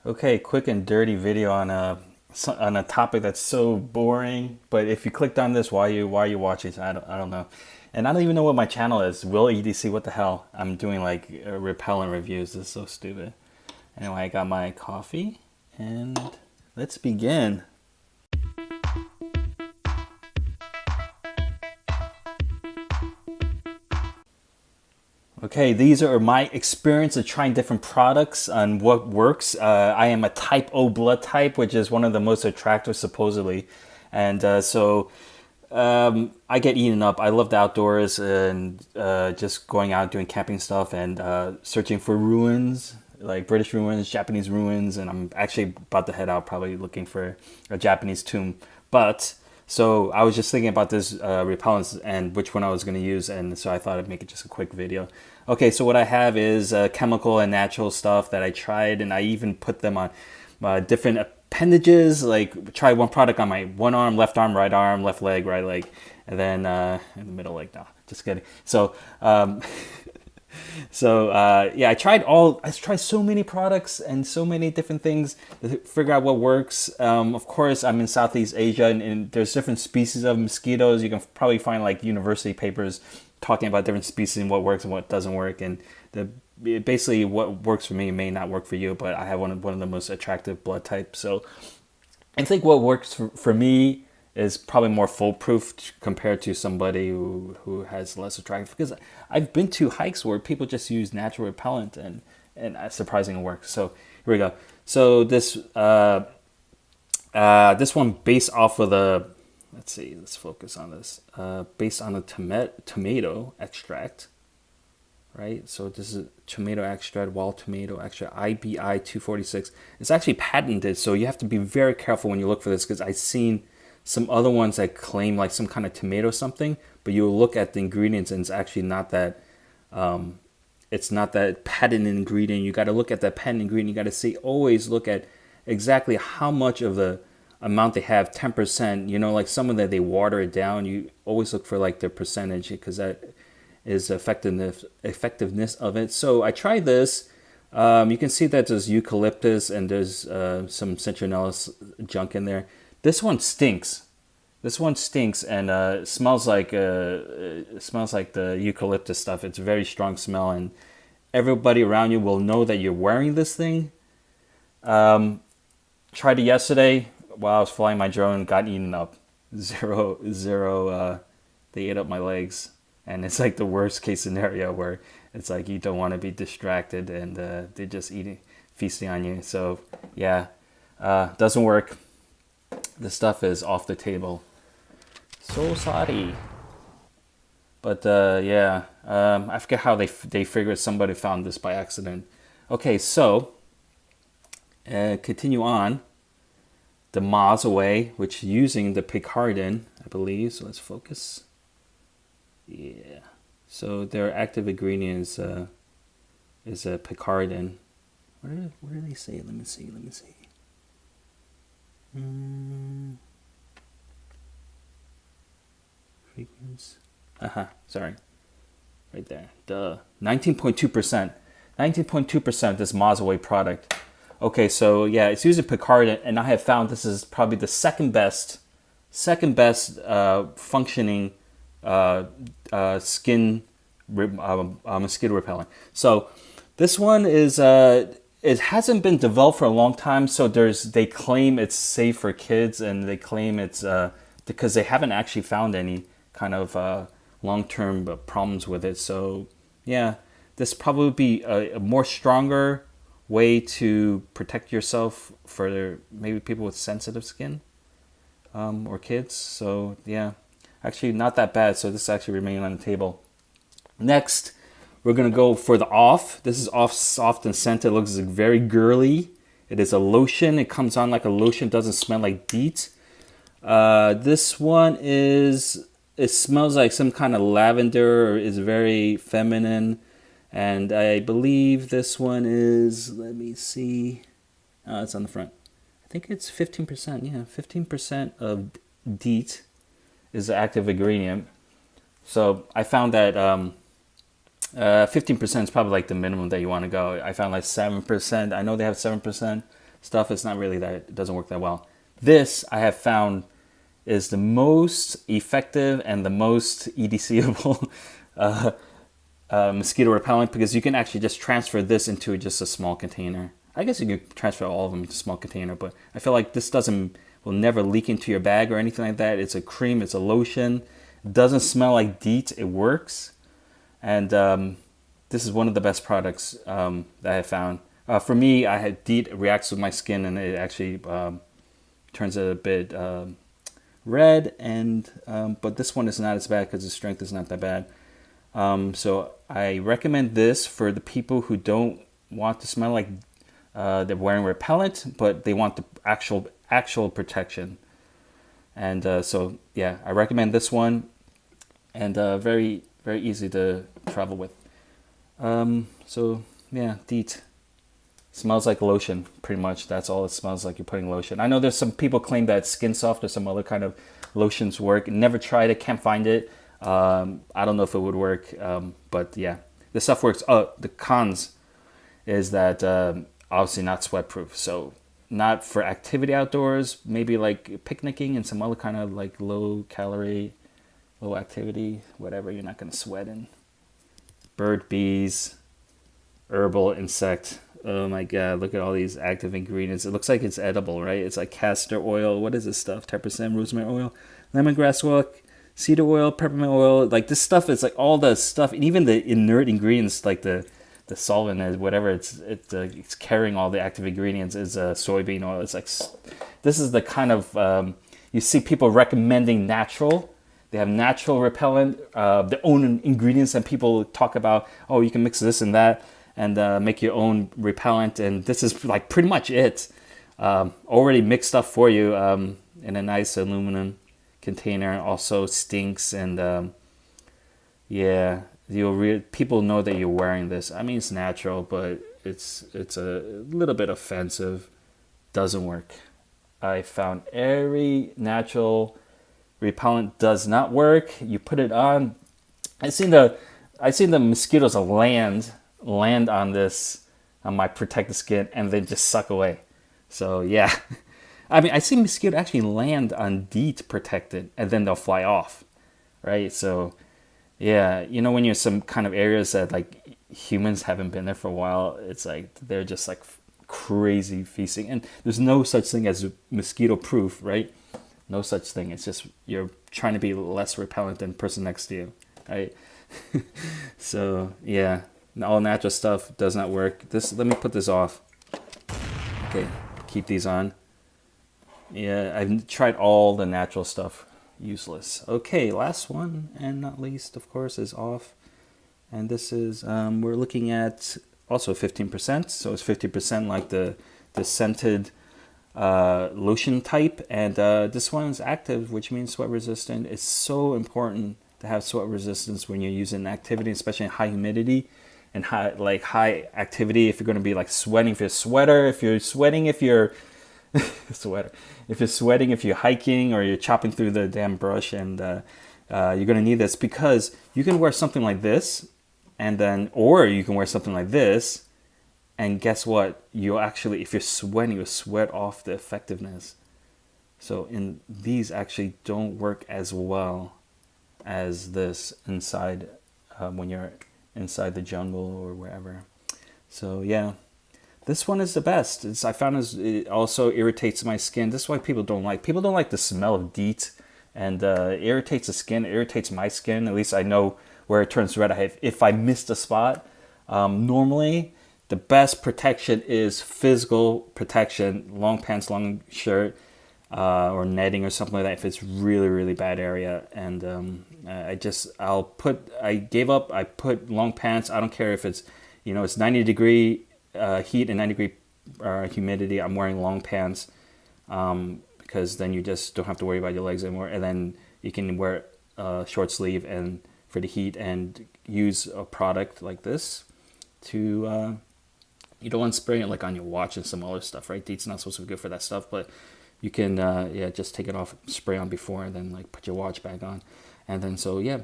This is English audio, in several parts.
Okay, quick and dirty video on a topic that's so boring. But if you clicked on this, why are you watching? So I don't know, and I don't even know what my channel is. Will.edc, what the hell? I'm doing like repellent reviews. This is so stupid. Anyway, I got my coffee, and let's begin. Okay, these are my experience of trying different products and what works. I am a type O blood type, which is one of the most attractive supposedly. And I get eaten up. I love the outdoors and just going out doing camping stuff and searching for ruins, like British ruins, Japanese ruins. And I'm actually about to head out probably looking for a Japanese tomb. But so I was just thinking about this repellents and which one I was going to use, and so I thought I'd make it just a quick video. Okay, so what I have is chemical and natural stuff that I tried, and I even put them on different appendages. Like try one product on my one arm, left leg, right leg, and then in the middle leg. No, just kidding. So yeah, I tried so many products and so many different things to figure out what works. Of course, I'm in Southeast Asia, and there's different species of mosquitoes. You can probably find like university papers talking about different species and what works and what doesn't work. And basically what works for me may not work for you, but I have one of the most attractive blood types. So I think what works for me is probably more foolproof compared to somebody who has less attractive, because I've been to hikes where people just use natural repellent and surprisingly works. So here we go. So this one based off of the, let's focus on this, based on the tomato extract, right? So this is tomato extract, wild tomato extract, IBI 246. It's actually patented, so you have to be very careful when you look for this, because I've seen some other ones that claim like some kind of tomato something, but you look at the ingredients and it's actually not that, it's not that patented ingredient. You got to look at that patent ingredient. You got to see, always look at exactly how much of the amount they have, 10%, you know, like some of that they water it down. You always look for like the percentage, because that is effectiveness of it. So I tried this. You can see that there's eucalyptus and there's some citronella junk in there. This one stinks. This one stinks and smells like the eucalyptus stuff. It's a very strong smell, and everybody around you will know that you're wearing this thing. Tried it yesterday while I was flying my drone. Got eaten up. Zero. They ate up my legs, and it's like the worst case scenario where it's like you don't want to be distracted and they're just feasting on you. So yeah, doesn't work. The stuff is off the table. So sorry. But yeah, I forget how they figured somebody found this by accident. Okay, so continue on. The Mosquito, which using the picaridin, I believe. So let's focus. Yeah. So their active ingredient is a picaridin. What did they say? Let me see. Fragrance. Sorry. Right there. Duh. 19.2%. 19.2% this Mosquito product. Okay, so yeah, it's using picaridin, and I have found this is probably the second best functioning skin mosquito repellent. So this one is it hasn't been developed for a long time, so they claim it's safe for kids, and they claim it's because they haven't actually found any kind of long-term problems with it. So yeah, this probably would be a more stronger way to protect yourself for maybe people with sensitive skin or kids. So yeah, actually not that bad. So this is actually remaining on the table. Next, we're going to go for the off. This is off soft and scented. It looks very girly. It is a lotion. It comes on like a lotion. It doesn't smell like DEET. This one it smells like some kind of lavender, or is very feminine. And I believe this one is, let me see. It's on the front. I think it's 15%. Yeah, 15% of DEET is the active ingredient. So I found that 15% is probably like the minimum that you want to go. I found like 7%. I know they have 7%. stuff, it's not really that, it doesn't work that well. This I have found is the most effective and the most EDCable mosquito repellent, because you can actually just transfer this into just a small container. I guess you could transfer all of them into a small container, but I feel like this will never leak into your bag or anything like that. It's a cream, it's a lotion. It doesn't smell like DEET, it works. And this is one of the best products that I have found. For me, I had DEET reacts with my skin, and it actually turns it a bit red, and but this one is not as bad because the strength is not that bad. So I recommend this for the people who don't want to smell like they're wearing repellent, but they want the actual protection. And so yeah, I recommend this one, and very easy to travel with. So yeah, DEET smells like lotion, pretty much. That's all it smells like. You're putting lotion. I know there's some people claim that Skin Soft or some other kind of lotions work. Never tried it, can't find it. I don't know if it would work, but yeah, this stuff works. The cons is that obviously not sweat proof, so not for activity outdoors, maybe like picnicking and some other kind of like low calorie, low activity, whatever you're not going to sweat in. Bird, bees, herbal, insect. Oh my god, look at all these active ingredients. It looks like it's edible, right? It's like castor oil. What is this stuff? 10% rosemary oil, lemongrass oil, cedar oil, peppermint oil. Like this stuff is like all the stuff, and even the inert ingredients like the solvent is whatever it's carrying all the active ingredients is soybean oil. It's like, this is the kind of you see people recommending natural. They have natural repellent, their own ingredients, and people talk about, oh, you can mix this and that and make your own repellent, and this is like pretty much it. Already mixed up for you in a nice aluminum container. Also stinks, and yeah, people know that you're wearing this. I mean, it's natural, but it's a little bit offensive. Doesn't work. I found every natural repellent does not work. You put it on. I seen the mosquitoes land on this, on my protected skin, and then just suck away. So yeah, I mean, I see mosquito actually land on DEET protected, and then they'll fly off, right? So yeah, you know, when you're some kind of areas that like humans haven't been there for a while, it's like they're just like crazy feasting, and there's no such thing as mosquito proof, right? No such thing. It's just you're trying to be less repellent than the person next to you, right? So yeah, all natural stuff does not work. Let me put this off. Okay, keep these on. Yeah, I've tried all the natural stuff. Useless. Okay, last one and not least, of course, is off. And this is, we're looking at also 15%. So it's 50% like the scented lotion type. And this one is active, which means sweat resistant. It's so important to have sweat resistance when you're using activity, especially in high humidity and high activity. If you're going to be like sweating, if you're a sweater, if you're sweating, if you're sweater. If you're sweating, if you're hiking or you're chopping through the damn brush, and you're gonna need this, because you can wear something like this, or you can wear something like this, and guess what? You actually, if you're sweating, you sweat off the effectiveness. So these actually don't work as well as this inside when you're inside the jungle or wherever. So yeah. This one is the best. I found it also irritates my skin. This is why people don't like the smell of DEET, and it irritates the skin. It irritates my skin. At least I know where it turns red. If I missed a spot, normally the best protection is physical protection, long pants, long shirt, or netting or something like that. If it's really, really bad area, and I gave up. I put long pants. I don't care if it's, it's 90-degree. Heat and 90-degree humidity. I'm wearing long pants because then you just don't have to worry about your legs anymore, and then you can wear a short sleeve and for the heat, and use a product like this to you don't want to spray it like on your watch and some other stuff, right? DEET's not supposed to be good for that stuff, but you can just take it off, spray on before, and then like put your watch back on, and then so yeah.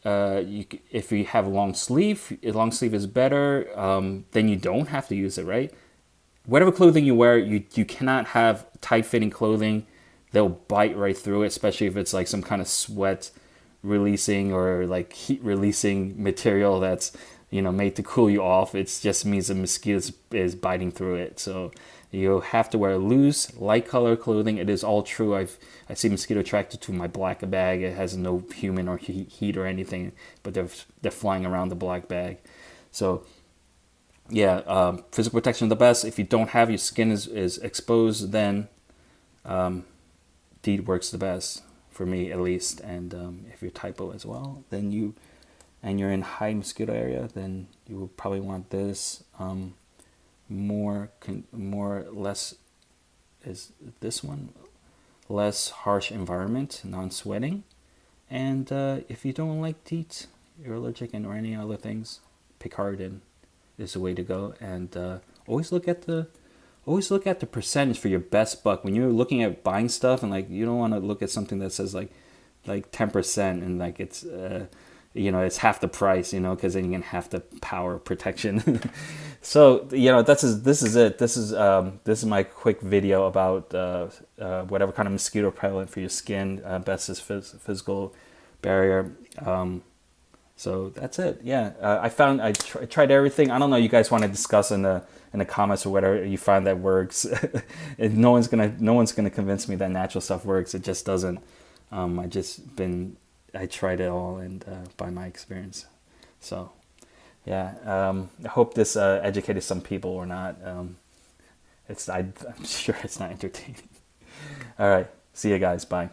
If you have a long sleeve is better. Then you don't have to use it, right? whatever clothing you wear, you cannot have tight fitting clothing. They'll bite right through it, especially if it's like some kind of sweat releasing or like heat releasing material that's, you know, made to cool you off. It just means the mosquito is biting through it. So you have to wear loose, light color clothing. It is all true. I see mosquito attracted to my black bag. It has no human or heat or anything, but they're flying around the black bag. So yeah, physical protection is the best. If you don't have, your skin is exposed, then DEET works the best for me at least. And if you're typo as well, then you're in high mosquito area, then you will probably want this. More less is this one, less harsh environment, non-sweating. And if you don't like DEET, you're allergic and or any other things, Picardin is the way to go. And always look at the percentage for your best buck when you're looking at buying stuff. And like, you don't want to look at something that says like 10% and like it's you know, it's half the price, you know, because then you can half the power protection. So, you know, this is it. This is my quick video about whatever kind of mosquito repellent for your skin. Best is physical barrier. So that's it. Yeah, I tried everything. I don't know. You guys want to discuss in the comments or whatever you find that works. And no one's gonna convince me that natural stuff works. It just doesn't. I tried it all, and by my experience. So yeah, I hope this educated some people or not. I'm sure it's not entertaining. All right, see you guys. Bye.